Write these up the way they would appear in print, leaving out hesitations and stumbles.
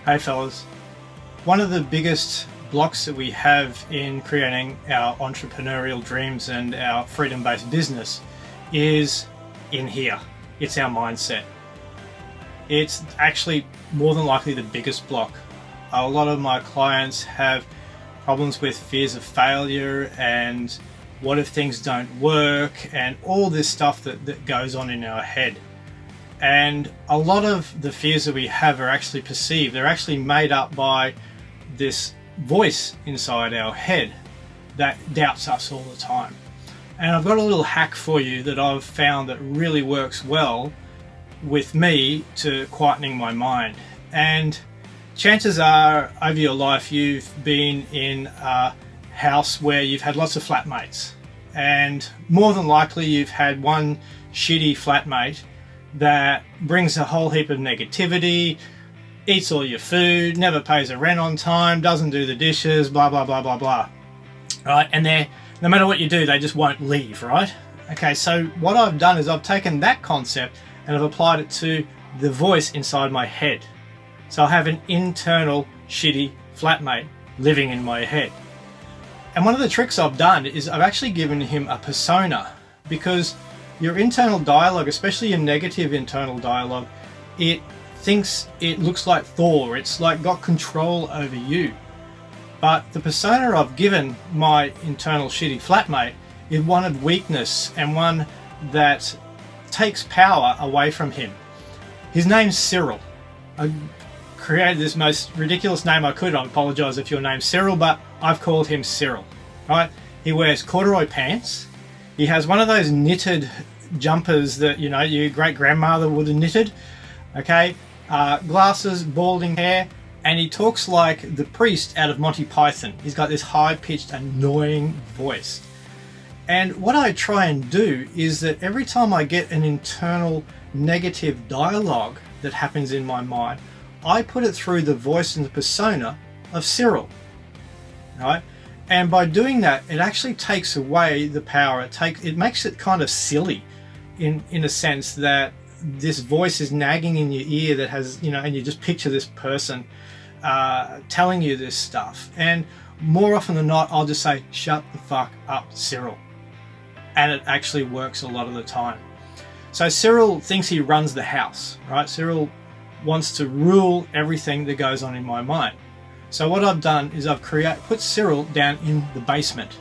Hey fellas, one of the biggest blocks that we have in creating our entrepreneurial dreams and our freedom-based business is in here. It's our mindset. It's actually more than likely the biggest block. A lot of my clients have problems with fears of failure and what if things don't work and all this stuff that goes on in our head. And a lot of the fears that we have are actually perceived. They're actually made up by this voice inside our head that doubts us all the time. And I've got a little hack for you that I've found that really works well with me to quietening my mind. And chances are over your life you've been in a house where you've had lots of flatmates, and more than likely you've had one shitty flatmate that brings a whole heap of negativity, eats all your food, never pays the rent on time, doesn't do the dishes, blah blah blah blah blah. Right? And they're, no matter what you do, they just won't leave, right? Okay, so what I've done is I've taken that concept and I've applied it to the voice inside my head. So I have an internal shitty flatmate living in my head. And one of the tricks I've done is I've actually given him a persona, because your internal dialogue, especially your negative internal dialogue, it thinks it looks like Thor. It's like got control over you. But the persona I've given my internal shitty flatmate is one of weakness and one that takes power away from him. His name's Cyril. I created this most ridiculous name I could. I apologize if your name's Cyril, but I've called him Cyril. Right? He wears corduroy pants. He has one of those knitted jumpers that, you know, your great grandmother would have knitted. Okay, glasses, balding hair, and he talks like the priest out of Monty Python. He's got this high-pitched, annoying voice. And what I try and do is that every time I get an internal negative dialogue that happens in my mind, I put it through the voice and the persona of Cyril. Right? And by doing that, it actually takes away the power. It makes it kind of silly in a sense that this voice is nagging in your ear that has, you know, and you just picture this person telling you this stuff. And more often than not, I'll just say, shut the fuck up, Cyril. And it actually works a lot of the time. So Cyril thinks he runs the house, right? Cyril wants to rule everything that goes on in my mind. So what I've done is I've put Cyril down in the basement.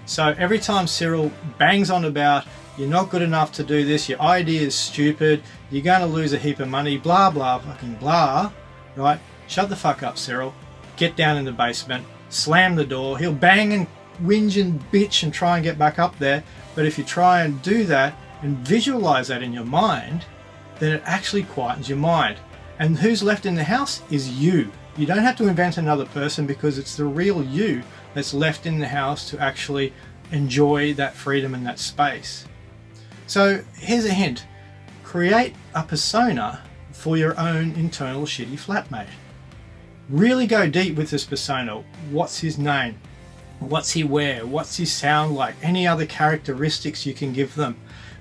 So every time Cyril bangs on about, you're not good enough to do this, your idea is stupid, you're going to lose a heap of money, blah, blah, fucking blah, right? Shut the fuck up, Cyril. Get down in the basement, slam the door. He'll bang and whinge and bitch and try and get back up there. But if you try and do that and visualize that in your mind, then it actually quietens your mind. And who's left in the house is you. You don't have to invent another person, because it's the real you that's left in the house to actually enjoy that freedom and that space. So here's a hint. Create a persona for your own internal shitty flatmate. Really go deep with this persona. What's his name? What's he wear? What's he sound like? Any other characteristics you can give them,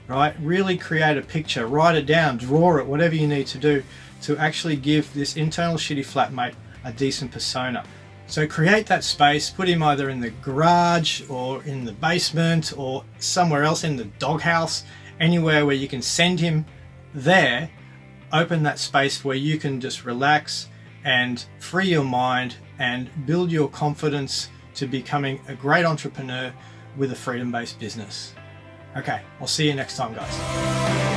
right? Really create a picture, write it down, draw it, whatever you need to do to actually give this internal shitty flatmate a decent persona. So create that space, put him either in the garage or in the basement or somewhere else in the doghouse, anywhere where you can send him there. Open that space where you can just relax and free your mind and build your confidence to becoming a great entrepreneur with a freedom-based business. Okay, I'll see you next time, guys.